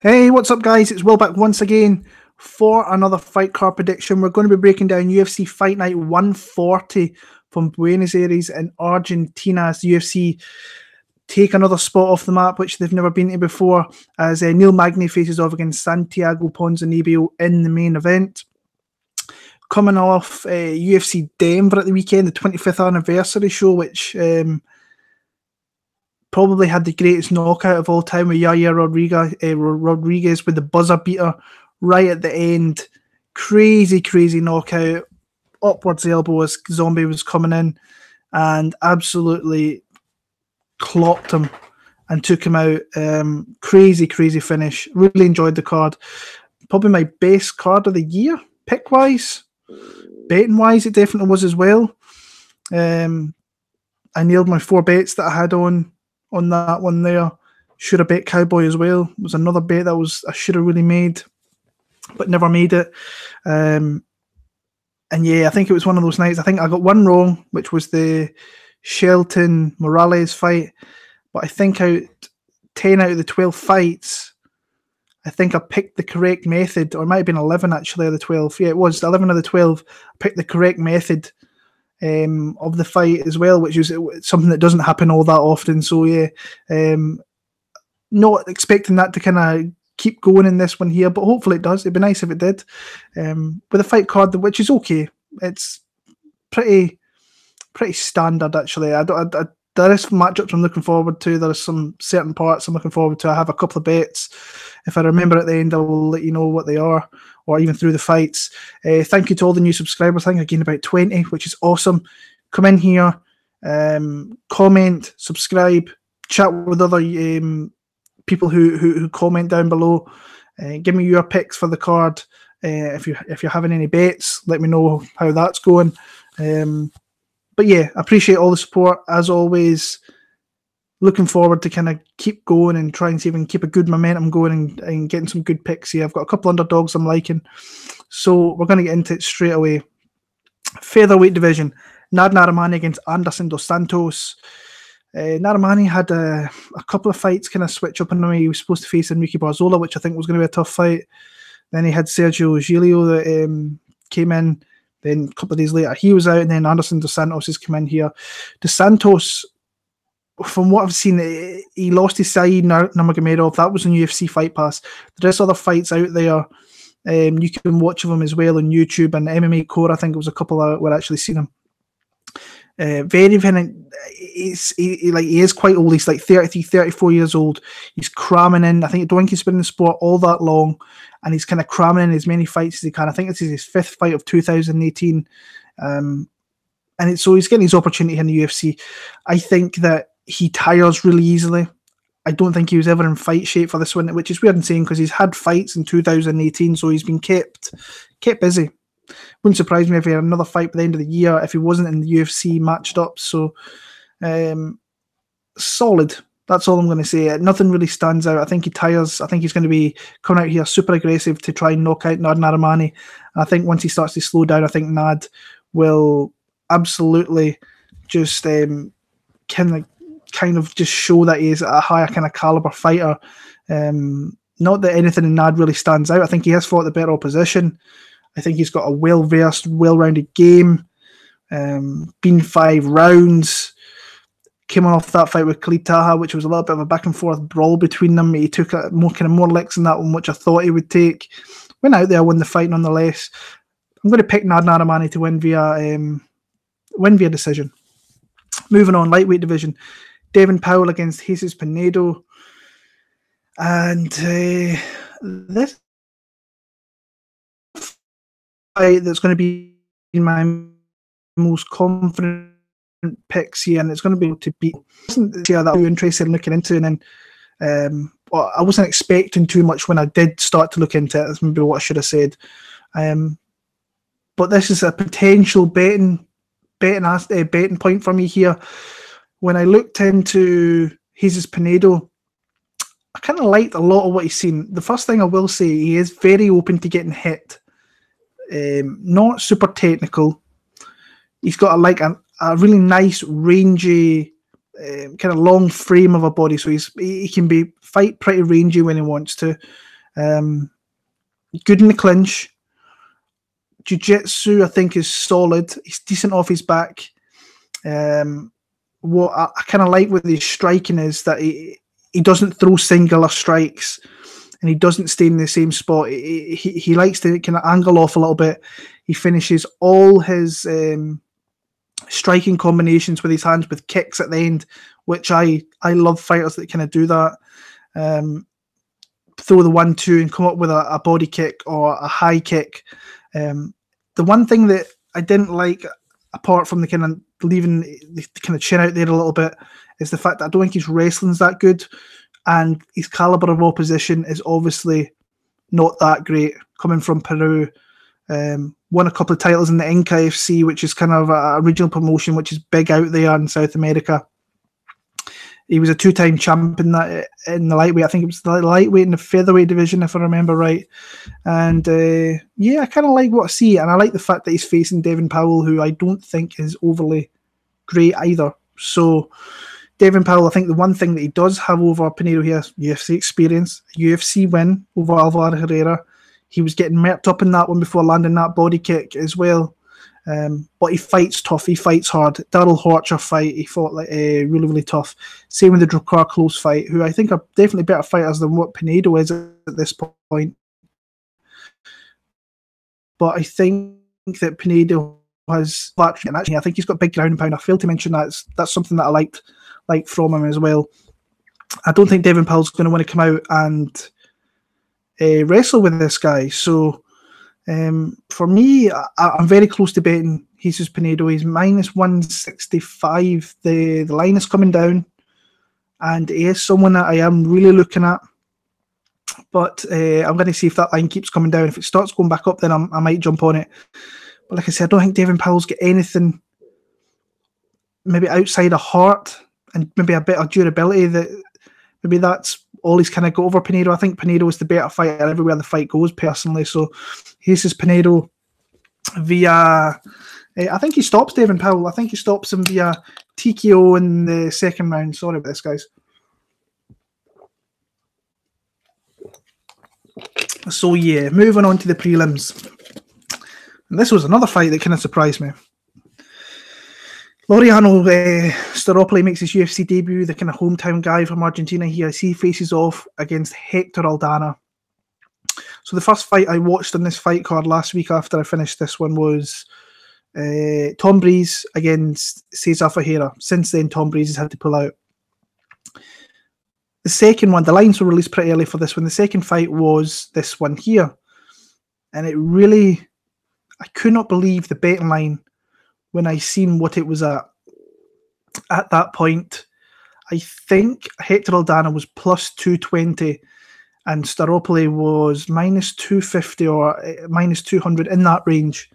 Hey, what's up, guys? It's Will back once again for another fight card prediction. We're going to be breaking down UFC Fight Night 140 from Buenos Aires in Argentina as the UFC take another spot off the map, which they've never been to before, as Neil Magny faces off against Santiago Ponzinibbio in the main event. Coming off UFC Denver at the weekend, the 25th anniversary show, which probably had the greatest knockout of all time with Yair Rodriguez with the buzzer beater right at the end. Crazy knockout. Upwards elbow as Zombie was coming in and absolutely clocked him and took him out. Crazy finish. Really enjoyed the card. Probably my best card of the year, pick-wise. Betting-wise, it definitely was as well. I nailed my 4 bets that I had on that one there. Should have bet Cowboy as well. It was another bet that I should have really made, but never made it. And yeah, I think it was one of those nights. I think I got one wrong, which was the Shelton Morales fight. But I think 10 out of the 12 fights, I think I picked the correct method, or it might have been 11 actually of the 12. Yeah, it was 11 of the 12. I picked the correct method of the fight as well, which is something that doesn't happen all that often. So yeah, not expecting that to kind of keep going in this one here, but hopefully it does. It'd be nice if it did. With a fight card, which is okay. It's pretty standard actually. There is matchups I'm looking forward to. There are some certain parts I'm looking forward to. I have a couple of bets. If I remember at the end, I will let you know what they are, or even through the fights. Thank you to all the new subscribers. I think I gained about 20, which is awesome. Come in here, comment, subscribe, chat with other people who comment down below. Give me your picks for the card. If you're having any bets, let me know how that's going. But yeah, I appreciate all the support as always. Looking forward to kind of keep going and try and see if we can keep a good momentum going and getting some good picks here. I've got a couple underdogs I'm liking. So we're going to get into it straight away. Featherweight division. Nad Narimani against Anderson Dos Santos. Narimani had a couple of fights kind of switch up on him. He was supposed to face Enrique Barzola, which I think was going to be a tough fight. Then he had Sergio Giglio that came in. Then a couple of days later, he was out, and then Anderson Dos Santos has come in here. Dos Santos, from what I've seen, he lost his Saeed Nurmagomedov. That was on UFC Fight Pass. There's other fights out there. You can watch them as well on YouTube and MMA Core. I think it was a couple that were actually seen him. Very, he is quite old. He's like 33, 34 years old. He's cramming in. I think he's been in the sport all that long, and he's kind of cramming in as many fights as he can. I think this is his 5th fight of 2018. And so he's getting his opportunity in the UFC. I think that he tires really easily. I don't think he was ever in fight shape for this one, which is weird in saying because he's had fights in 2018, so he's been kept busy. Wouldn't surprise me if he had another fight by the end of the year if he wasn't in the UFC matched up. So solid. That's all I'm going to say. Nothing really stands out. I think he tires. I think he's going to be coming out here super aggressive to try and knock out Nad Narimani. And I think once he starts to slow down, I think Nad will absolutely just kind of just show that he is a higher kind of caliber fighter. Not that anything in Nad really stands out. I think he has fought the better opposition. I think he's got a well-versed, well-rounded game. Been 5 rounds. Came off that fight with Khalil Taha, which was a little bit of a back-and-forth brawl between them. He took more licks in that one, which I thought he would take. Went out there, won the fight nonetheless. I'm going to pick Nad Narimani to win via decision. Moving on, lightweight division. Devin Powell against Jesus Pinedo. And this fight that's going to be my most confident picks here, and it's going to be able to beat. I wasn't that too interested in looking into, and then I wasn't expecting too much when I did start to look into it. That's maybe what I should have said. But this is a potential betting point for me here. When I looked into Jesus Pinedo, I kind of liked a lot of what he's seen. The first thing I will say, he is very open to getting hit. Not super technical. He's got a really nice, rangy kind of long frame of a body, so he can fight pretty rangy when he wants to. Good in the clinch. Jiu-jitsu, I think, is solid. He's decent off his back. What I kind of like with his striking is that he doesn't throw singular strikes, and he doesn't stay in the same spot. He likes to kind of angle off a little bit. He finishes all his striking combinations with his hands with kicks at the end, which I love fighters that kind of do that. Throw the 1-2 and come up with a body kick or a high kick. The one thing that I didn't like, apart from the kind of leaving the kind of chin out there a little bit, is the fact that I don't think his wrestling's that good, and his caliber of opposition is obviously not that great. Coming from Peru, won a couple of titles in the Inca FC, which is kind of a regional promotion which is big out there in South America. He was a 2-time champion in the lightweight. I think it was the lightweight and the featherweight division, if I remember right. And I kind of like what I see. And I like the fact that he's facing Devin Powell, who I don't think is overly great either. So Devin Powell, I think the one thing that he does have over Pinedo here is UFC experience, UFC win over Alvaro Herrera. He was getting merked up in that one before landing that body kick as well. But he fights tough. He fights hard. Daryl Horcher fight, he fought like really, really tough. Same with the Drakkar Close fight, who I think are definitely better fighters than what Pinedo is at this point. But I think that Pinedo has, and actually I think he's got big ground and pound. I failed to mention that. That's something that I liked from him as well. I don't think Devin Powell's going to want to come out and wrestle with this guy. So for me, I'm very close to betting Jesus Pinedo. He's minus 165. The line is coming down, and he is someone that I am really looking at. But I'm going to see if that line keeps coming down. If it starts going back up, then I might jump on it. But like I said, I don't think Devin Powell's got anything maybe outside of heart and maybe a bit of durability. That maybe that's all he's kind of got over Pinedo. I think Pinedo is the better fighter everywhere the fight goes, personally. So Jesus Pinedo via, I think he stops Devin Powell. I think he stops him via TKO in the second round. Sorry about this, guys. So yeah, moving on to the prelims. And this was another fight that kind of surprised me. Laureano Staropoli makes his UFC debut, the kind of hometown guy from Argentina here, as he faces off against Hector Aldana. So the first fight I watched on this fight card last week after I finished this one was Tom Breeze against Cezar Ferreira. Since then, Tom Breeze has had to pull out. The second one, the lines were released pretty early for this one. The second fight was this one here. And it really, I could not believe the betting line when I seen what it was at that point. I think Hector Aldana was plus 220 and Staropoli was minus 250 or minus 200, in that range.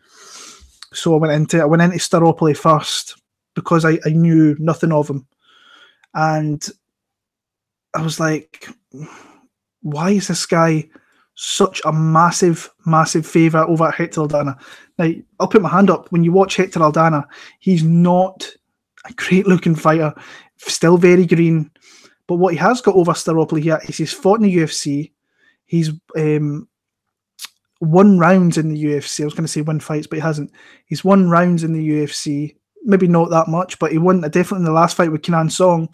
So I went into Staropoli first because I knew nothing of him. And I was like, why is this guy such a massive, massive favourite over at Hector Aldana? Now, I'll put my hand up. When you watch Hector Aldana, he's not a great-looking fighter, still very green. But what he has got over Staropoli here is he's fought in the UFC. He's won rounds in the UFC. I was going to say won fights, but he hasn't. He's won rounds in the UFC. Maybe not that much, but he won definitely in the last fight with Kenan Song.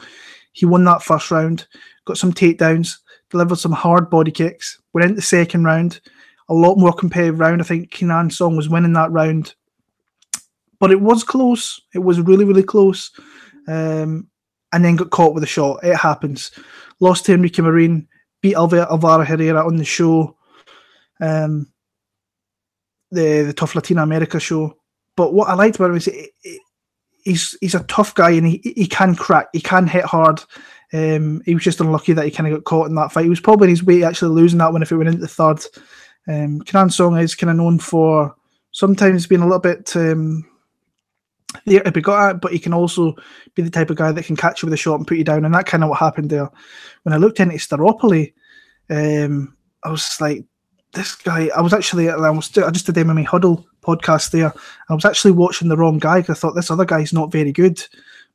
He won that first round, got some takedowns, delivered some hard body kicks. Went into the second round, a lot more competitive round. I think Kenan Song was winning that round. But it was close. It was really, really close. And then got caught with a shot. It happens. Lost to Enrique Marin, beat Alvaro Herrera on the show. The Tough Latina America show. But what I liked about him is he's a tough guy and he can crack. He can hit hard. He was just unlucky that he kind of got caught in that fight. He was probably in his way actually losing that one if it went into the third. Kenan Song is kind of known for sometimes being a little bit there to be got at, but he can also be the type of guy that can catch you with a shot and put you down, and that kind of what happened there. When I looked into Staropoli, I was like, this guy, I just did the MMA Huddle podcast there. I was actually watching the wrong guy because I thought this other guy's not very good.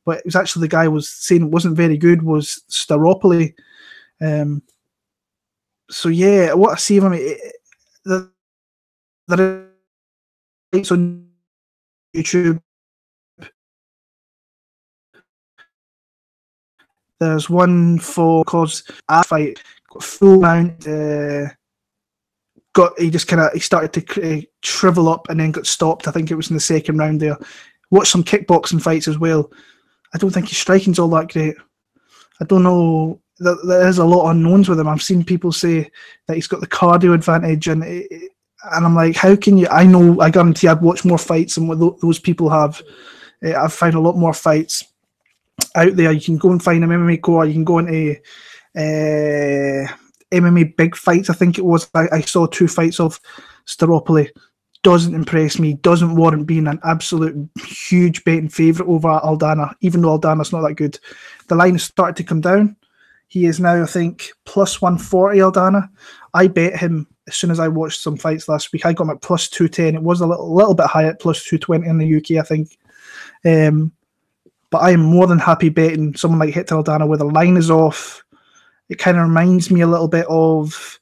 but it was actually the guy was saying it wasn't very good was Staropoli. So yeah, what I see of him, there is on YouTube. There's one for cause a fight, full round. He started to shrivel up and then got stopped. I think it was in the second round there. Watched some kickboxing fights as well. I don't think his striking's all that great. I don't know. There is a lot of unknowns with him. I've seen people say that he's got the cardio advantage, and I'm like, how can you? I guarantee I'd watch more fights than what those people have. I've found a lot more fights out there. You can go and find an MMA core. You can go into MMA big fights. I think it was. I saw 2 fights of Staropoli. Doesn't impress me. Doesn't warrant being an absolute huge betting favourite over Aldana, even though Aldana's not that good. The line has started to come down. He is now, I think, plus 140 Aldana. I bet him as soon as I watched some fights last week. I got him at plus 210. It was a little bit high at plus 220 in the UK, I think. But I am more than happy betting someone like Hector Aldana where the line is off. It kind of reminds me a little bit of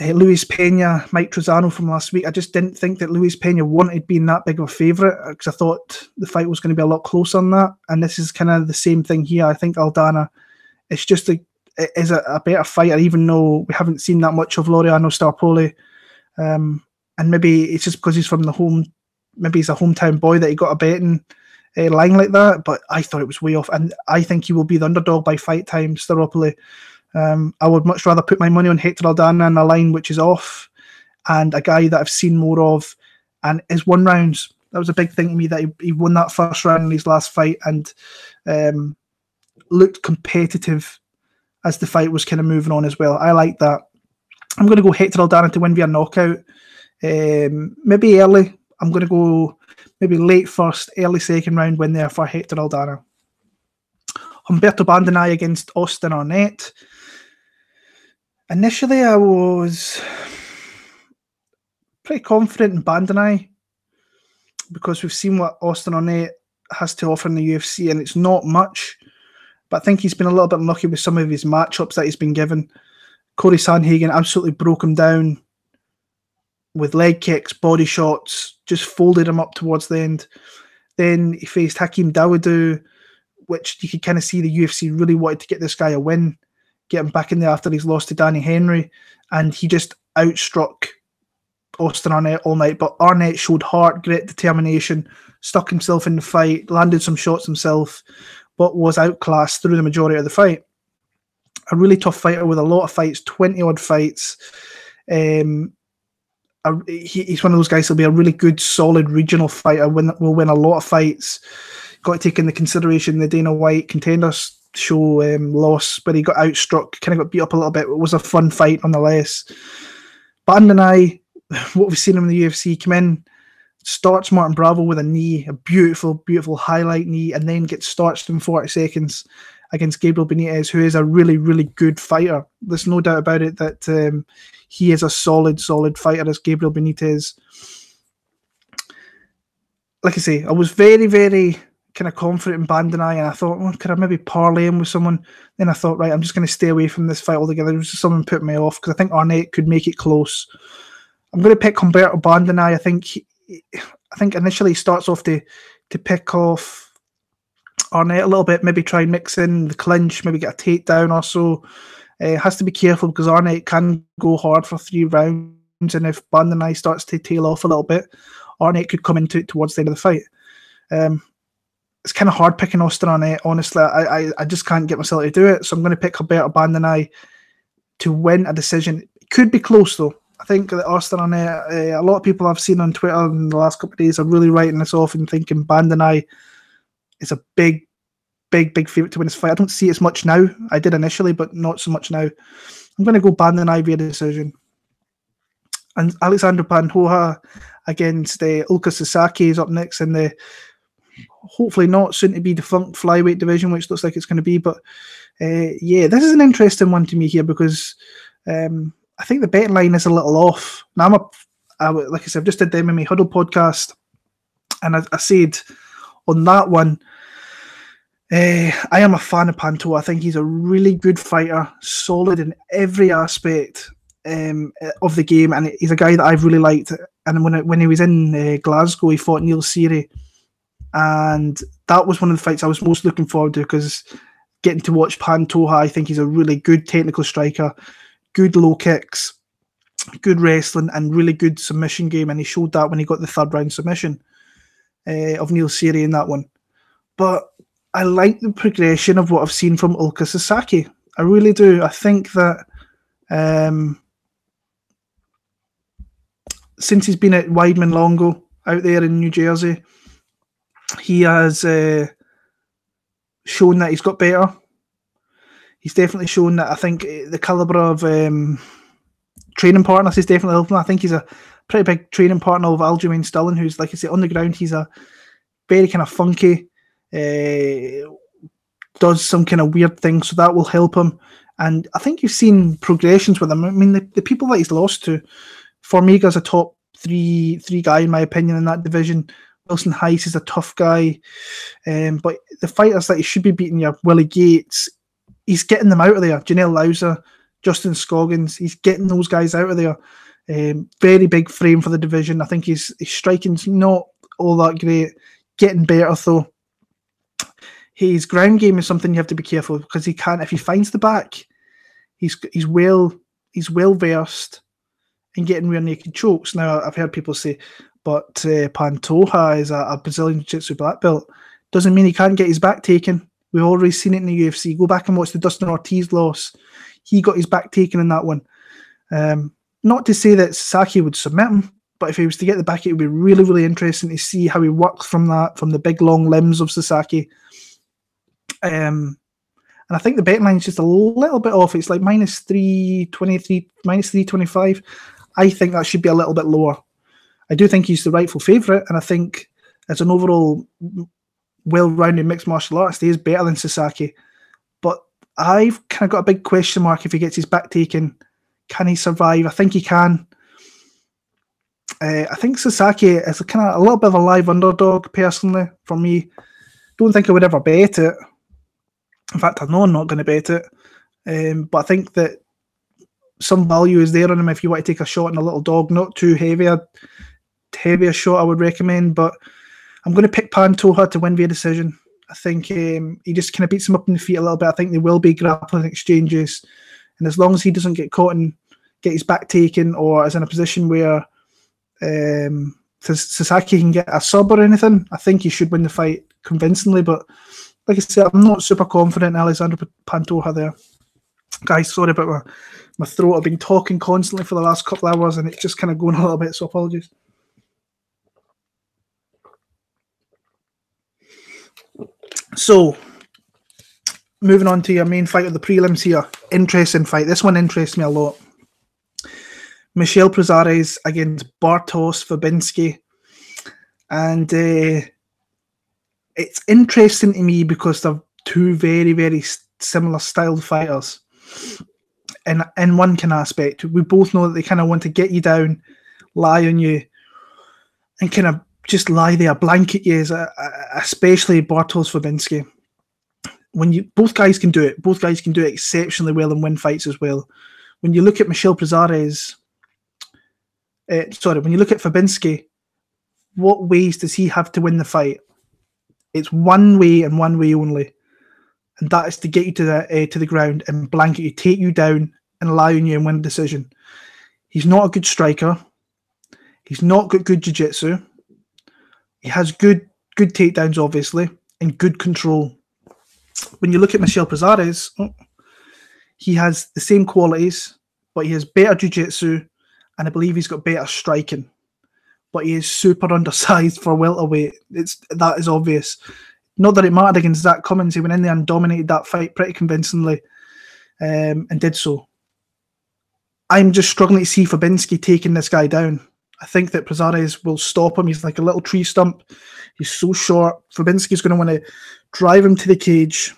Luis Pena, Mike Trezano from last week. I just didn't think that Luis Pena wanted being that big of a favourite because I thought the fight was going to be a lot closer on that. And this is kind of the same thing here. I think Aldana is a better fighter, even though we haven't seen that much of Laureano Staropoli. And maybe it's just because he's from the home, maybe he's a hometown boy that he got a betting line like that. But I thought it was way off. And I think he will be the underdog by fight time, Staropoli. I would much rather put my money on Hector Aldana in a line which is off and a guy that I've seen more of. And his 1 rounds, that was a big thing to me that he won that first round in his last fight and looked competitive as the fight was kind of moving on as well. I like that. I'm going to go Hector Aldana to win via knockout. Maybe early. I'm going to go maybe late first, early second round win there for Hector Aldana. Humberto Bandenay against Austin Arnett. Initially, I was pretty confident in Bandenay because we've seen what Austin Arnett has to offer in the UFC, and it's not much. But I think he's been a little bit unlucky with some of his matchups that he's been given. Corey Sandhagen absolutely broke him down with leg kicks, body shots, just folded him up towards the end. Then he faced Hakeem Dawodu, which you could kind of see the UFC really wanted to get this guy a win, get him back in there after he's lost to Danny Henry, and he just outstruck Austin Arnett all night. But Arnett showed heart, grit, determination, stuck himself in the fight, landed some shots himself, but was outclassed through the majority of the fight. A really tough fighter with a lot of fights, 20-odd fights. He's one of those guys who'll be a really good, solid regional fighter, will win a lot of fights. Got to take into consideration the Dana White Contenders show loss, but he got outstruck, kind of got beat up a little bit. It was a fun fight nonetheless. Bandenay, what we've seen him in the UFC, come in, starts Martin Bravo with a knee, a beautiful, beautiful highlight knee, and then gets starched in 40 seconds against Gabriel Benitez, who is a really, really good fighter. There's no doubt about it that he is a solid, solid fighter as Gabriel Benitez. Like I say, I was very, very kind of confident in Bandenay, and I thought, well, could I maybe parlay him with someone? Then I thought, right, I'm just going to stay away from this fight altogether. It was just something put me off because I think Arnett could make it close. I'm going to pick Humberto Bandenay. I think initially he starts off to pick off Arnett a little bit, maybe try and mix in the clinch, maybe get a takedown or so. Has to be careful because Arnett can go hard for 3 rounds, and if Bandenay starts to tail off a little bit, Arnett could come into it towards the end of the fight. It's kind of hard picking Austin Arnett, honestly. I just can't get myself to do it, so I'm going to pick Humberto Bandenay to win a decision. It could be close, though. I think that Austin Arnett, a lot of people I've seen on Twitter in the last couple of days are really writing this off and thinking Bandenay is a big, big, big favourite to win this fight. I don't see it as much now. I did initially, but not so much now. I'm going to go Bandenay via decision. And Alexandre Pantoja against Ulka Sasaki is up next in the hopefully not soon to be defunct flyweight division, which looks like it's going to be. But yeah, this is an interesting one to me here because I think the betting line is a little off. Now, like I said, I've just did the MMA Huddle podcast, and I said on that one, I am a fan of Pantoja. I think he's a really good fighter, solid in every aspect of the game, and he's a guy that I've really liked. And when he was in Glasgow, he fought Neil Magny, and that was one of the fights I was most looking forward to, because getting to watch Pantoja, I think he's a really good technical striker, good low kicks, good wrestling, and really good submission game, and he showed that when he got the third round submission of Neil Magny in that one. But I like the progression of what I've seen from Ulka Sasaki. I really do. I think that since he's been at Weidman Longo out there in New Jersey, he has shown that he's got better. He's definitely shown that. I think the calibre of training partners is definitely helping. I think he's a pretty big training partner of Aljamain Sterling, who's, like I say, on the ground, he's a very kind of funky, does some kind of weird thing, so that will help him. And I think you've seen progressions with him. I mean, the people that he's lost to, Formiga's a top three guy in my opinion in that division. Wilson Heiss is a tough guy, but the fighters that he should be beating, your Willie Gates, he's getting them out of there. Janelle Lauser, Justin Scoggins, he's getting those guys out of there. Very big frame for the division. I think his striking's not all that great. Getting better though. His ground game is something you have to be careful, because he can't, if he finds the back, he's well versed in getting rear naked chokes. Now, I've heard people say, but Pantoja is a Brazilian Jiu-Jitsu black belt. Doesn't mean he can't get his back taken. We've already seen it in the UFC. Go back and watch the Dustin Ortiz loss. He got his back taken in that one. Not to say that Sasaki would submit him, but if he was to get the back, it would be really, really interesting to see how he works from that, from the big long limbs of Sasaki. And I think the betting line is just a little bit off. It's like minus 323, minus 325. I think that should be a little bit lower. I do think he's the rightful favourite, and I think as an overall well-rounded mixed martial artist, he is better than Sasaki. But I've kind of got a big question mark if he gets his back taken. Can he survive? I think he can. I think Sasaki is kind of a little bit of a live underdog, personally, for me. Don't think I would ever bet it. In fact, I know I'm not going to bet it. But I think that some value is there on him if you want to take a shot on a little dog. Not too heavy a shot, I would recommend. But I'm going to pick Pantoja to win via decision. I think he just kind of beats him up in the feet a little bit. I think there will be grappling exchanges. And as long as he doesn't get caught and get his back taken, or is in a position where Sasaki can get a sub or anything, I think he should win the fight convincingly. But like I said, I'm not super confident in Alexandre Pantoja there. Guys, sorry about my throat. I've been talking constantly for the last couple of hours and it's just kind of going a little bit, so apologies. So, moving on to your main fight of the prelims here. Interesting fight. This one interests me a lot. Michel Prazares against Bartosz Fabinski. And it's interesting to me because they're two very, very similar styled fighters. And in one kind of aspect, we both know that they kind of want to get you down, lie on you, and kind of just lie there, blanket you, especially Bartosz Fabinski. Both guys can do it. Both guys can do it exceptionally well and win fights as well. When you look at Michel Prazares, when you look at Fabinski, what ways does he have to win the fight? It's one way and one way only, and that is to get you to the ground and blanket you, take you down and lie on you and win a decision. He's not a good striker. He's not got good jiu-jitsu. He has good takedowns, obviously, and good control. When you look at Michel Prazares, he has the same qualities, but he has better jiu-jitsu, and I believe he's got better striking. But he is super undersized for welterweight. That is obvious. Not that it mattered against Zach Cummins. He went in there and dominated that fight pretty convincingly, and did so. I'm just struggling to see Fabinski taking this guy down. I think that Prazares will stop him. He's like a little tree stump. He's so short. Fabinski's going to want to drive him to the cage,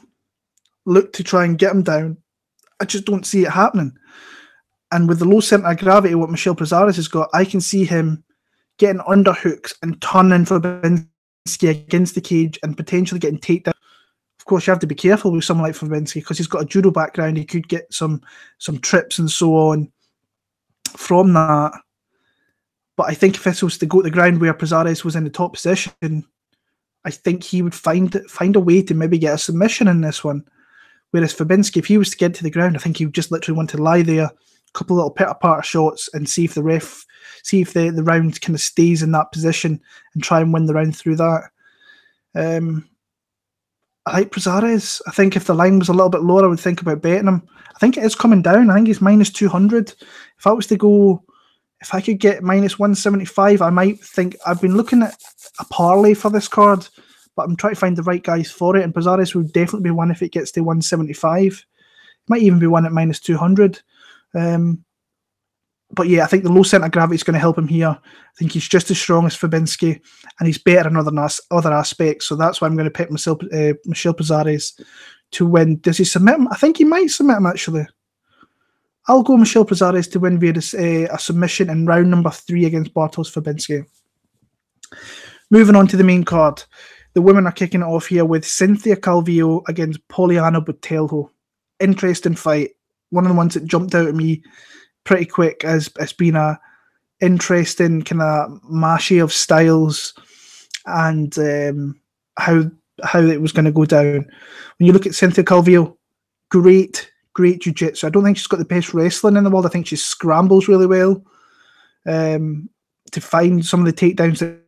look to try and get him down. I just don't see it happening. And with the low centre of gravity, what Michel Prazares has got, I can see him getting underhooks and turning Fabinski against the cage and potentially getting takedown Of course, you have to be careful with someone like Fabinski because he's got a judo background. He could get some trips and so on from that. But I think if this was to go to the ground where Prazares was in the top position, I think he would find a way to maybe get a submission in this one. Whereas Fabinski, if he was to get to the ground, I think he would just literally want to lie there, a couple of little pitter-patter shots, and see if the round kind of stays in that position and try and win the round through that. I like Prazares. I think if the line was a little bit lower, I would think about betting him. I think it is coming down. I think he's minus 200. If I was to go, if I could get minus 175, I might think. I've been looking at a parlay for this card, but I'm trying to find the right guys for it. And Prazares would definitely be one if it gets to 175. Might even be one at minus 200. But yeah, I think the low centre of gravity is going to help him here. I think he's just as strong as Fabinski, and he's better in other aspects. So that's why I'm going to pick Michel Prazares to win. Does he submit him? I think he might submit him, actually. I'll go Michel Prazares to win via a submission in round number 3 against Bartosz Fabinski. Moving on to the main card. The women are kicking it off here with Cynthia Calvillo against Poliana Botelho. Interesting fight. One of the ones that jumped out at me pretty quick as being a interesting kind of mashy of styles and how it was going to go down. When you look at Cynthia Calvillo, great jiu-jitsu. I don't think she's got the best wrestling in the world. I think she scrambles really well to find some of the takedowns that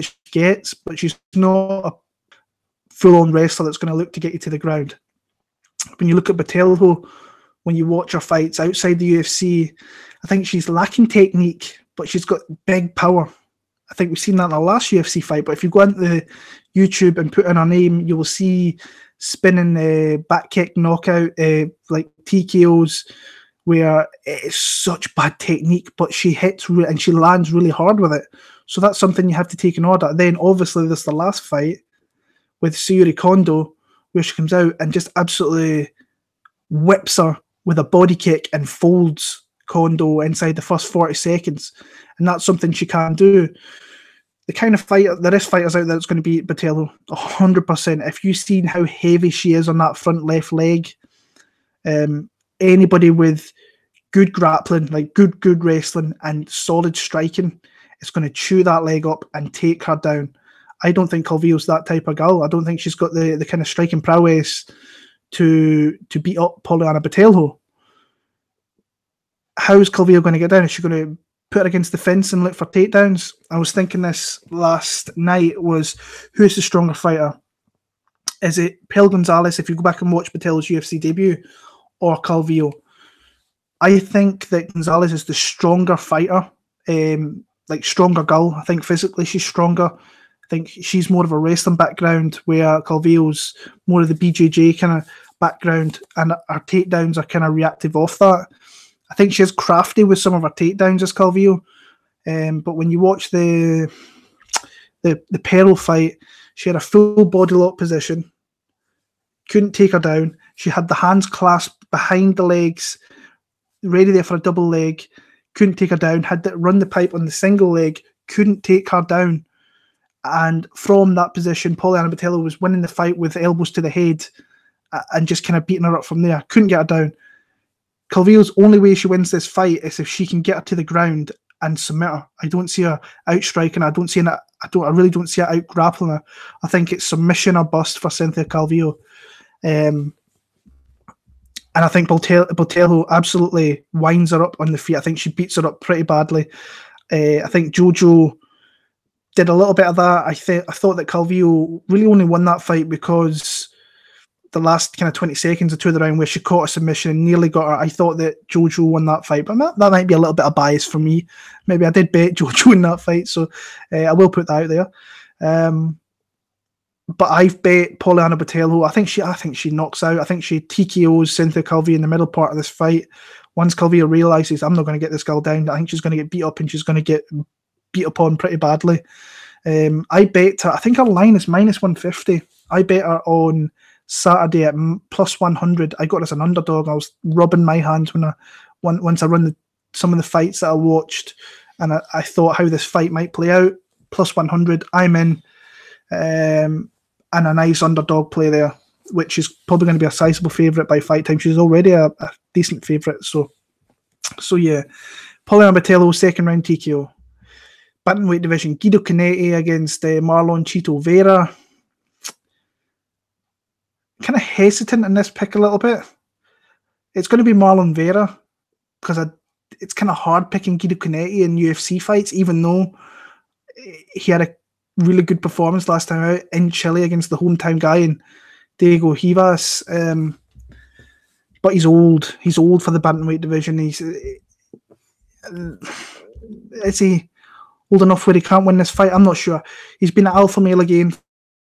she gets, but she's not a full-on wrestler that's going to look to get you to the ground. When you look at Botelho, when you watch her fights outside the UFC, I think she's lacking technique, but she's got big power. I think we've seen that in the last UFC fight, but if you go into the YouTube and put in her name, you will see spinning back kick knockout, like TKOs, where it's such bad technique, but she hits and she lands really hard with it. So that's something you have to take in order. Then obviously there's the last fight with Sayuri Kondo, where she comes out and just absolutely whips her with a body kick and folds Kondo inside the first 40 seconds. And that's something she can do. The kind of fighter, there is fighters out there that's going to beat Botelho 100%. If you've seen how heavy she is on that front left leg, anybody with good grappling, like good wrestling and solid striking, is going to chew that leg up and take her down. I don't think Calvillo's that type of girl. I don't think she's got the kind of striking prowess to beat up Poliana Botelho. How is Calvillo going to get down? Is she going to put her against the fence and look for takedowns? I was thinking this last night was, who's the stronger fighter? Is it Pel Gonzalez, if you go back and watch Botelho's UFC debut, or Calvillo? I think that Gonzalez is the stronger fighter, like stronger girl. I think physically she's stronger. I think she's more of a wrestling background, where Calvillo's more of the BJJ kind of background, and her takedowns are kind of reactive off that. I think she is crafty with some of her takedowns as Calvillo, but when you watch the Pearl fight, she had a full body lock position, couldn't take her down. She had the hands clasped behind the legs, ready there for a double leg, couldn't take her down, had to run the pipe on the single leg, couldn't take her down. And from that position, Poliana Botelho was winning the fight with elbows to the head and just kind of beating her up from there. Couldn't get her down. Calvillo's only way she wins this fight is if she can get her to the ground and submit her. I don't see her outstriking her. I really don't see her out grappling her. I think it's submission or bust for Cynthia Calvillo. And I think Botelho absolutely winds her up on the feet. I think she beats her up pretty badly. I think Jojo did a little bit of that. I thought that Calvillo really only won that fight because the last kind of 20 seconds or two of the round where she caught a submission and nearly got her. I thought that Jojo won that fight, but that might be a little bit of bias for me. Maybe I did bet Jojo in that fight, so I will put that out there. But I've bet Poliana Botelho. I think she knocks out. I think she TKOs Cynthia Calvillo in the middle part of this fight. Once Calvillo realizes I'm not going to get this girl down, I think she's going to get beat up, and she's going to get beat upon pretty badly. I bet her. I think her line is minus 150. I bet her on Saturday at plus 100. I got her as an underdog. I was rubbing my hands once I run some of the fights that I watched, and I thought how this fight might play out. Plus 100, I'm in, and a nice underdog play there. which is probably going to be a sizable favourite by fight time. She's already a decent favourite. So yeah. Poliana Botelho, second round TKO. Bantamweight division, Guido Cannetti against Marlon Chito Vera. Kind of hesitant in this pick a little bit. It's going to be Marlon Vera because it's kind of hard picking Guido Cannetti in UFC fights, even though he had a really good performance last time out in Chile against the hometown guy in Diego Rivas. But he's old. He's old for the bantamweight division. Is he old enough where he can't win this fight? I'm not sure. He's been an alpha male again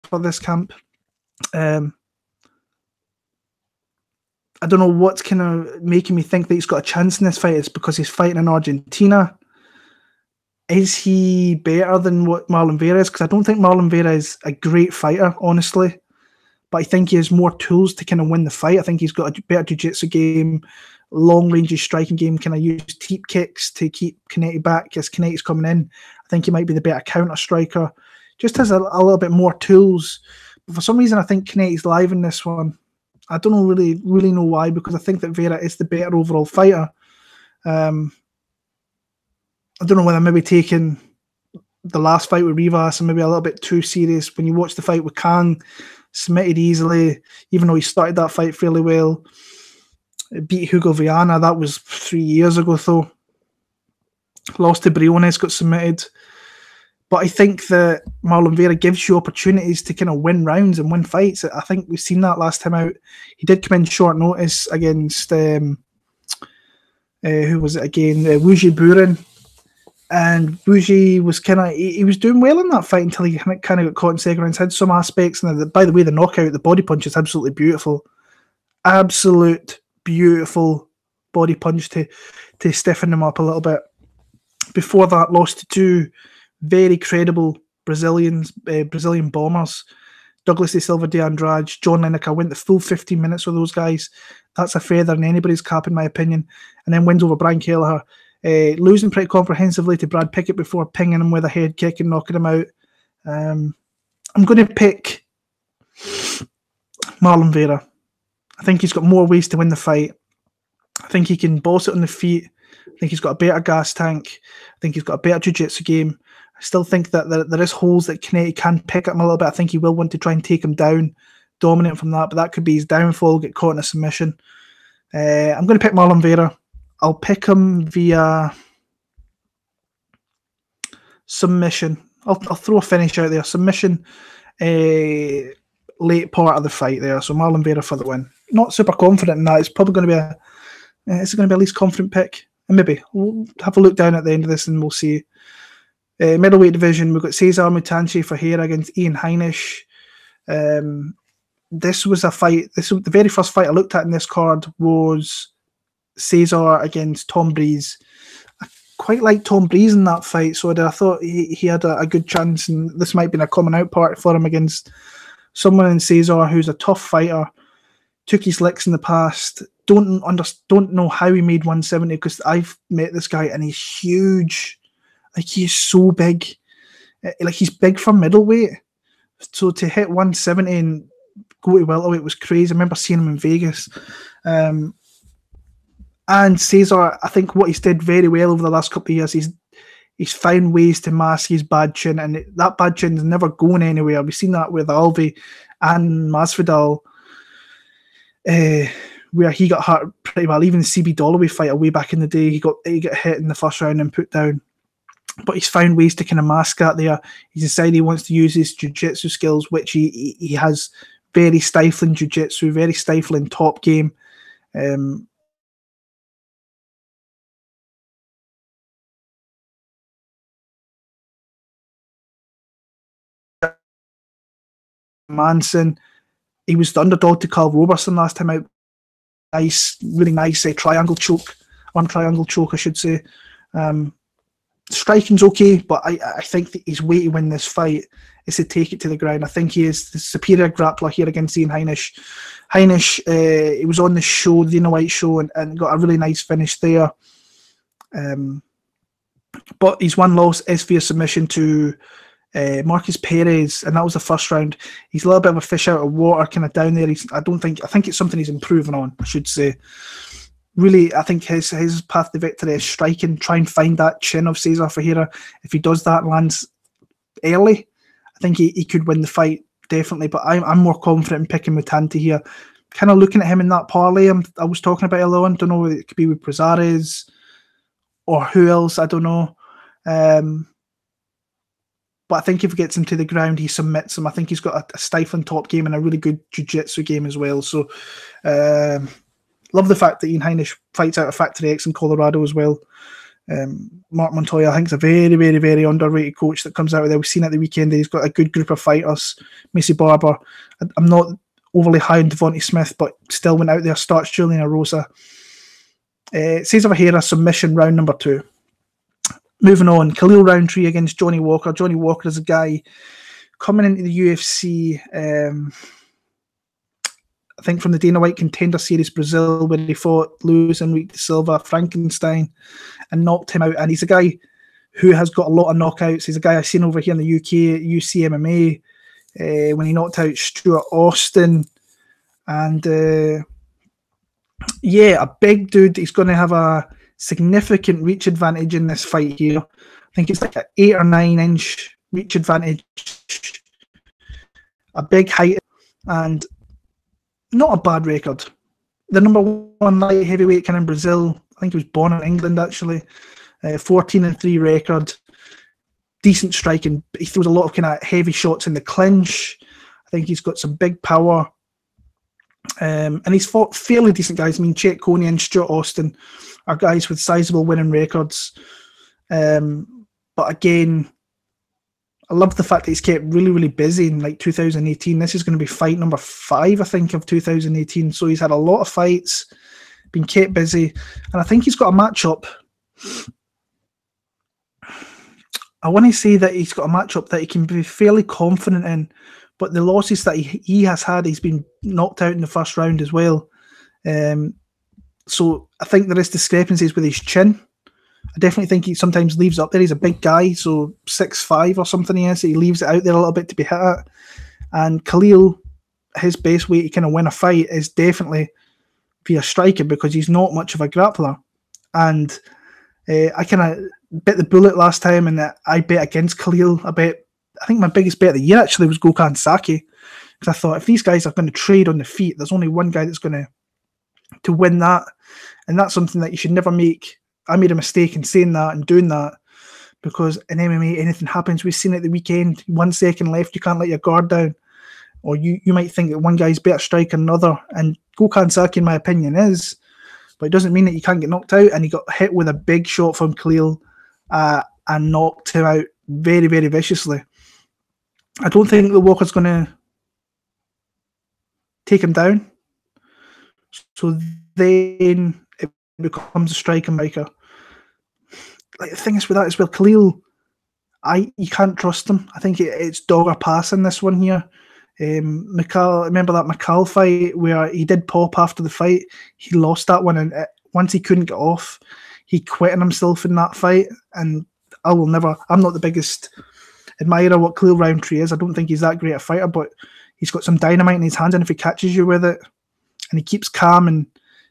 for this camp. I don't know what's kind of making me think that he's got a chance in this fight. It's because he's fighting in Argentina. Is he better than what Marlon Vera is? Because I don't think Marlon Vera is a great fighter, honestly. But I think he has more tools to kind of win the fight. I think he's got a better jiu-jitsu game, long-range striking game, kind of use teep kicks to keep Cannetti back as Cannetti's coming in. I think he might be the better counter-striker. Just has a little bit more tools. But for some reason, I think Cannetti's live in this one. I don't really know why, because I think that Vera is the better overall fighter. I don't know whether maybe taking the last fight with Rivas and maybe a little bit too serious. When you watch the fight with Kang, submitted easily, even though he started that fight fairly well. Beat Hugo Viana, that was 3 years ago though. Lost to Briones, got submitted. But I think that Marlon Vera gives you opportunities to kind of win rounds and win fights. I think we've seen that last time out. He did come in short notice against, who was it again? Wuji Buren. And Wuji was he was doing well in that fight until he kind of got caught in second rounds. Had some aspects. And by the way, the knockout, the body punch is absolutely beautiful. Absolute beautiful body punch to stiffen him up a little bit. Before that, lost to two very credible Brazilian bombers, Douglas de Silva de Andrade, John Lineker. Went the full 15 minutes with those guys. That's a feather in anybody's cap, in my opinion. And then wins over Brian Kelleher, losing pretty comprehensively to Brad Pickett before pinging him with a head kick and knocking him out. I'm going to pick Marlon Vera. I think he's got more ways to win the fight. I think he can boss it on the feet. I think he's got a better gas tank. I think he's got a better jiu-jitsu game. I still think that there is holes that Cannetti can pick at him a little bit. I think he will want to try and take him down, dominate from that, but that could be his downfall, get caught in a submission. I'm going to pick Marlon Vera. I'll pick him via submission. I'll throw a finish out there. Submission, late part of the fight there. So Marlon Vera for the win. Not super confident in that. It's probably going to be a least confident pick. And maybe we'll have a look down at the end of this and we'll see. Middleweight division, we've got Cezar Mutanchi Ferreira against Ian Heinisch. This was a fight. The very first fight I looked at in this card was Cezar against Tom Breeze. I quite liked Tom Breeze in that fight, so I thought he had a good chance, and this might have been a coming out party for him against someone in Cezar who's a tough fighter, took his licks in the past. Don't know how he made 170, because I've met this guy and he's huge. Like, he's so big. Like, he's big for middleweight. So to hit 170 and go to welterweight was crazy. I remember seeing him in Vegas. And Cezar, I think what he's did very well over the last couple of years, he's found ways to mask his bad chin, and that bad chin is never going anywhere. We've seen that with Alvi and Masvidal, where he got hurt pretty well. Even the CB Dollaway fight way back in the day, he got hit in the first round and put down. But he's found ways to kind of mask that there. He's decided he wants to use his jiu-jitsu skills, which he has very stifling jiu-jitsu, very stifling top game. Manson, he was the underdog to Carl Roberson last time out. Nice, really nice triangle choke, I should say. Striking's okay, but I think that his way to win this fight is to take it to the ground. I think he is the superior grappler here against Ian Heinisch. Heinisch, he was on the show, the Dana White show, and got a really nice finish there. But his one loss is via submission to Marcus Perez, and that was the first round. He's a little bit of a fish out of water, kind of down there. I think it's something he's improving on, I should say. Really, I think his path to victory is striking. Try and find that chin of Cezar Ferreira. If he does that and lands early, I think he could win the fight, definitely. But I'm more confident in picking Mutante here. Kind of looking at him in that parlay I was talking about earlier on. Don't know whether it could be with Prazares or who else, I don't know. But I think if he gets him to the ground, he submits him. I think he's got a stifling top game and a really good jiu-jitsu game as well. So, love the fact that Ian Heinisch fights out of Factory X in Colorado as well. Mark Montoya, I think, is a very, very, very underrated coach that comes out of there. We've seen at the weekend that he's got a good group of fighters. Macy Barber. I'm not overly high on Devontae Smith, but still went out there, starts Julian Rosa. Cezar Ferreira, submission, round number 2. Moving on, Khalil Rountree against Johnny Walker. Johnny Walker is a guy coming into the UFC, I think from the Dana White Contender Series Brazil, where he fought Luis Enrique Silva, Frankenstein, and knocked him out. And he's a guy who has got a lot of knockouts. He's a guy I've seen over here in the UK, UC MMA, when he knocked out Stuart Austin. And a big dude. He's going to have a significant reach advantage in this fight here. I think it's like an 8 or 9 inch reach advantage. A big height and not a bad record. The number 1 light heavyweight kind of in Brazil. I think he was born in England actually. 14-3 record. Decent striking. He throws a lot of kind of heavy shots in the clinch. I think he's got some big power. And he's fought fairly decent guys. I mean, Chet Coney and Stuart Austin are guys with sizable winning records. But again, I love the fact that he's kept really, really busy in like 2018. This is going to be fight number 5, I think, of 2018. So he's had a lot of fights, been kept busy. And I think he's got a matchup. I want to say that he's got a matchup that he can be fairly confident in. But the losses that he has had, he's been knocked out in the first round as well. So I think there is discrepancies with his chin. I definitely think he sometimes leaves up there. He's a big guy, so 6'5" or something he is. So he leaves it out there a little bit to be hit at. And Khalil, his best way to kind of win a fight is definitely via striking because he's not much of a grappler. And I kind of bit the bullet last time and I bet against Khalil. I think my biggest bet of the year actually was Gokhan Saki, because I thought if these guys are going to trade on the feet, there's only one guy that's going to win that, and that's something that you should never make. I made a mistake in saying that and doing that, because in MMA anything happens. We've seen it the weekend. 1 second left, you can't let your guard down, or you might think that one guy's better striker than another, and Gokhan Saki, in my opinion, is, but it doesn't mean that you can't get knocked out. And he got hit with a big shot from Khalil and knocked him out very, very viciously. I don't think the Walker's going to take him down. So then it becomes a striking maker. Like the thing is with that as well, Khalil, you can't trust him. I think it's dog or pass in this one here. Michel, remember that Michel fight where he did pop after the fight? He lost that one, and once he couldn't get off, he quit on himself in that fight. And I'm not the biggest admire what Khalil Rountree is. I don't think he's that great a fighter, but he's got some dynamite in his hands, and if he catches you with it and he keeps calm and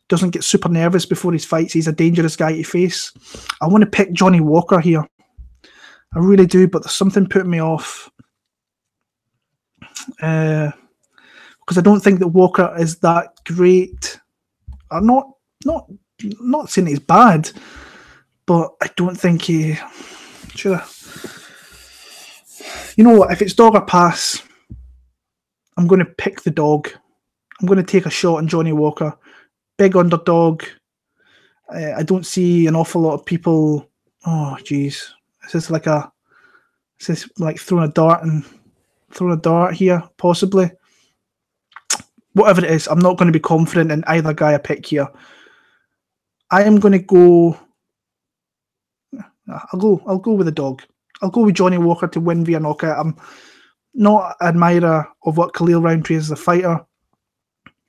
doesn't get super nervous before his fights, he's a dangerous guy to face. I want to pick Johnny Walker here. I really do, but there's something putting me off. Because I don't think that Walker is that great. I'm not saying he's bad, but I don't think he should have. You know what? If it's dog or pass, I'm going to pick the dog. I'm going to take a shot on Johnny Walker. Big underdog. I don't see an awful lot of people. Oh, geez. Is this like throwing a dart here, possibly? Whatever it is, I'm not going to be confident in either guy I pick here. I am going to go. I'll go with the dog. I'll go with Johnny Walker to win via knockout. I'm not an admirer of what Khalil Rountree is as a fighter,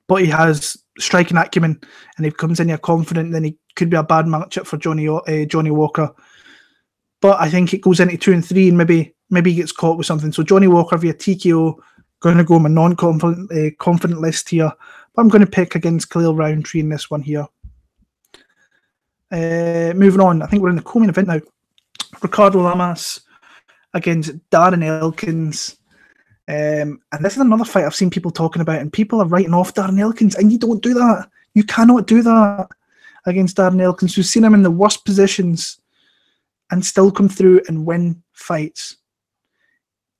but he has striking acumen, and if he comes in here confident, then he could be a bad matchup for Johnny Walker. But I think it goes into 2 and 3, and maybe maybe he gets caught with something. So Johnny Walker via TKO, going to go my non-confident confident list here. But I'm going to pick against Khalil Rountree in this one here. Moving on, I think we're in the co-main event now. Ricardo Lamas against Darren Elkins. And this is another fight I've seen people talking about, and people are writing off Darren Elkins, and you don't do that. You cannot do that against Darren Elkins. We've seen him in the worst positions and still come through and win fights.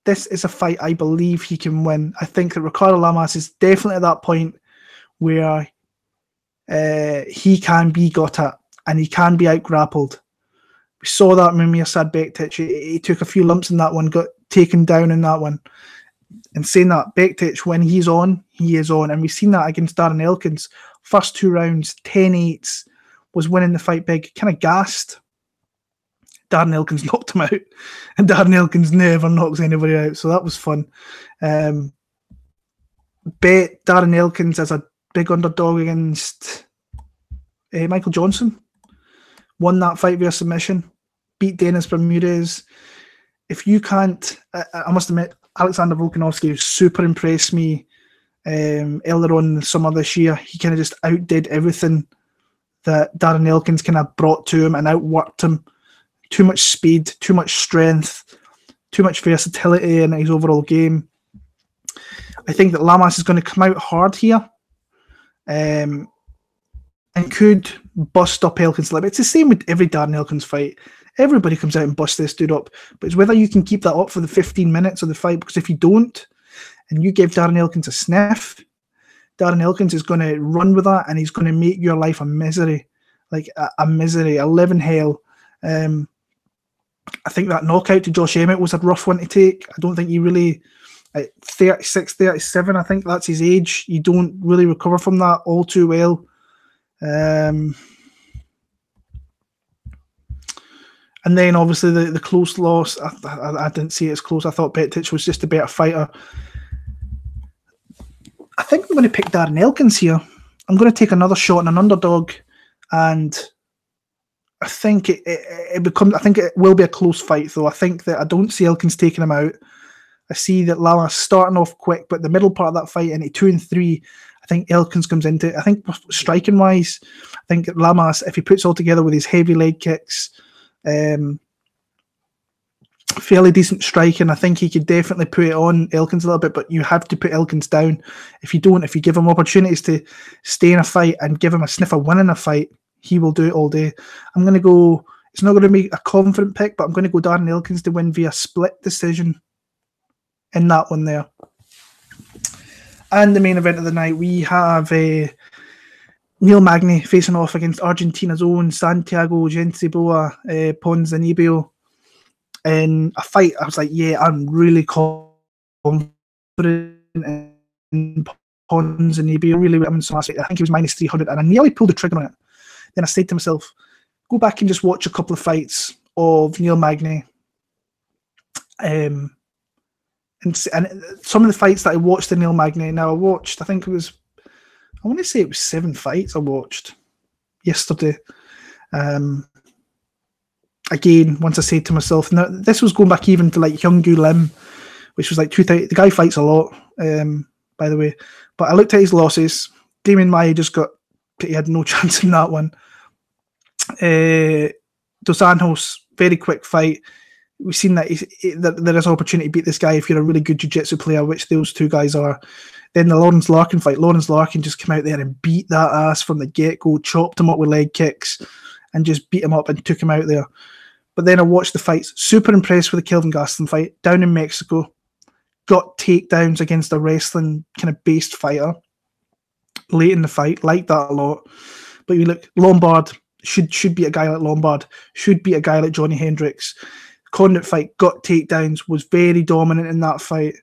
This is a fight I believe he can win. I think that Ricardo Lamas is definitely at that point where he can be got at and he can be out-grappled. We saw that when Mirsad Bektic. He took a few lumps in that one, got taken down in that one. And saying that, Bektic, when he's on, he is on. And we've seen that against Darren Elkins. First 2 rounds, 10-8s, was winning the fight big. Kind of gassed. Darren Elkins knocked him out. And Darren Elkins never knocks anybody out. So that was fun. Bet Darren Elkins as a big underdog against Michael Johnson. Won that fight via submission. Beat Dennis Bermudez. If you can't, I must admit, Alexander Volkanovski super impressed me earlier on in the summer this year. He kind of just outdid everything that Darren Elkins kind of brought to him and outworked him. Too much speed, too much strength, too much versatility in his overall game. I think that Lamas is going to come out hard here and could bust up Elkins a little bit. It's the same with every Darren Elkins fight. Everybody comes out and busts this dude up. But it's whether you can keep that up for the 15 minutes of the fight, because if you don't, and you give Darren Elkins a sniff, Darren Elkins is going to run with that, and he's going to make your life a misery. Like a misery, a living hell. I think that knockout to Josh Emmett was a rough one to take. I don't think he really... At 36, 37, I think that's his age. You don't really recover from that all too well. And then obviously the close loss, I didn't see it as close. I thought Bektic was just a better fighter. I think I'm going to pick Darren Elkins here. I'm going to take another shot on an underdog, and I think it will be a close fight though. I think that I don't see Elkins taking him out. I see that Lamas starting off quick, but the middle part of that fight into 2 and 3, I think Elkins comes into it. I think striking wise, I think Lamas, if he puts all together with his heavy leg kicks, fairly decent striking, I think he could definitely put it on Elkins a little bit, but you have to put Elkins down. If you don't, if you give him opportunities to stay in a fight and give him a sniff of winning a fight, he will do it all day. I'm going to go, it's not going to be a confident pick, but I'm going to go Darren Elkins to win via split decision in that one there. And the main event of the night, we have Neil Magny facing off against Argentina's own Santiago Ponzinibbio in a fight. I was like, yeah, I'm really confident in Ponzinibbio. Really, I'm so last week. I think he was minus 300, and I nearly pulled the trigger on it. Then I said to myself, go back and just watch a couple of fights of Neil Magny. And some of the fights that I watched in Neil Magny, now I watched, I want to say it was 7 fights I watched yesterday. Again, once I said to myself, now this was going back even to like Hyung-Gu Lim, which was like 2000. The guy fights a lot, by the way. But I looked at his losses. Damian Maia he had no chance in that one. Dos Anjos, very quick fight. We've seen that there is an opportunity to beat this guy if you're a really good jiu-jitsu player, which those two guys are. Then the Lawrence Larkin fight. Lawrence Larkin just came out there and beat that ass from the get-go, chopped him up with leg kicks, and just beat him up and took him out there. But then I watched the fights. Super impressed with the Kelvin Gastelum fight down in Mexico. Got takedowns against a wrestling kind of based fighter late in the fight. Liked that a lot. But you look, Lombard should be a guy like Lombard. Should be a guy like Johnny Hendricks. Condit fight, got takedowns, was very dominant in that fight.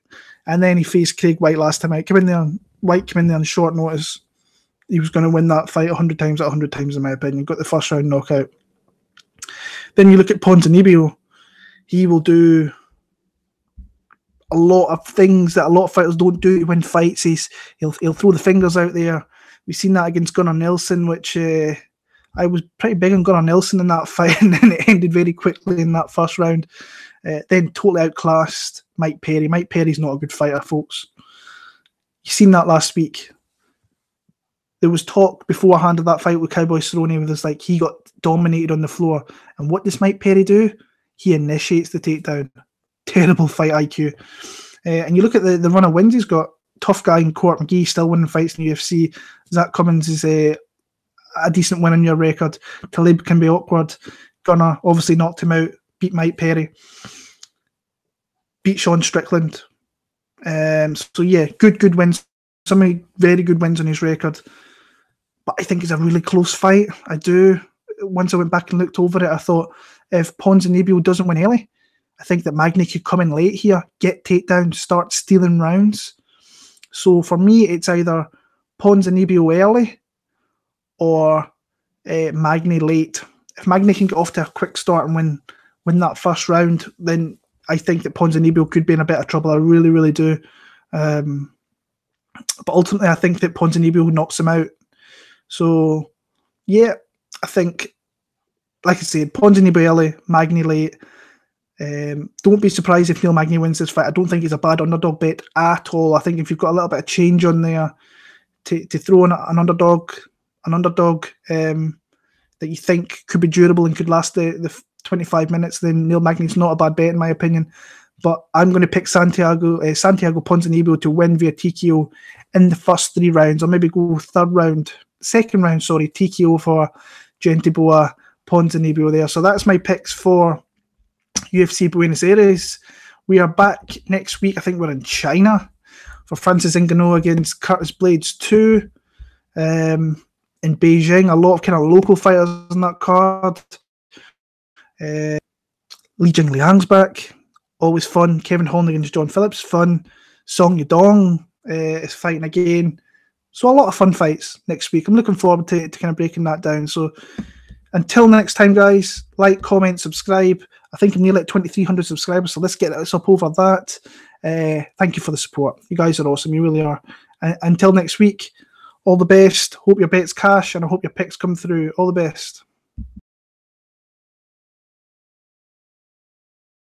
And then he faced Craig White last time out. White came in there on short notice. He was going to win that fight 100 times out of 100 times, in my opinion. Got the first round knockout. Then you look at Ponzinibbio. He will do a lot of things that a lot of fighters don't do to win fights. He'll throw the fingers out there. We've seen that against Gunnar Nelson, which I was pretty big on Gunnar Nelson in that fight, and then it ended very quickly in that first round. Then totally outclassed Mike Perry. Mike Perry's not a good fighter, folks. You seen that last week. There was talk beforehand of that fight with Cowboy Cerrone where there's like he got dominated on the floor. And what does Mike Perry do? He initiates the takedown. Terrible fight IQ. And you look at the run of wins he's got. Tough guy in Court McGee, still winning fights in the UFC. Zach Cummins is a decent win on your record. Talib can be awkward. Gunnar obviously knocked him out. Beat Mike Perry. Beat Sean Strickland. So yeah, good wins. Some very good wins on his record. But I think it's a really close fight. I do. Once I went back and looked over it, I thought if Ponzinibbio doesn't win early, I think that Magny could come in late here, get takedowns, start stealing rounds. So for me, it's either Ponzinibbio early or Magny late. If Magny can get off to a quick start and win that first round, then I think that Ponzinibbio could be in a bit of trouble. I really, really do. But ultimately, I think that Ponzinibbio knocks him out. So, yeah, I think, like I said, Ponzinibbio early, Magny late. Don't be surprised if Neil Magny wins this fight. I don't think he's a bad underdog bet at all. I think if you've got a little bit of change on there to throw in an underdog that you think could be durable and could last the 25 minutes, then Neil Magny's not a bad bet in my opinion. But I'm going to pick Santiago Ponzinibbio to win via TKO in the first 3 rounds, or maybe go second round, TKO for Gentiboa Ponzinibbio there. So that's my picks for UFC Buenos Aires. We are back next week. I think we're in China for Francis Ngannou against Curtis Blades 2 in Beijing. A lot of kind of local fighters on that card. Li Jingliang's back. Always fun. Kevin Holland against John Phillips. Fun. Song Yadong is fighting again. So a lot of fun fights next week. I'm looking forward to kind of breaking that down. So until next time, guys, like, comment, subscribe. I think I'm nearly at 2,300 subscribers, so let's get us up over that. Thank you for the support. You guys are awesome. You really are. Until next week, all the best. Hope your bets cash, and I hope your picks come through. All the best.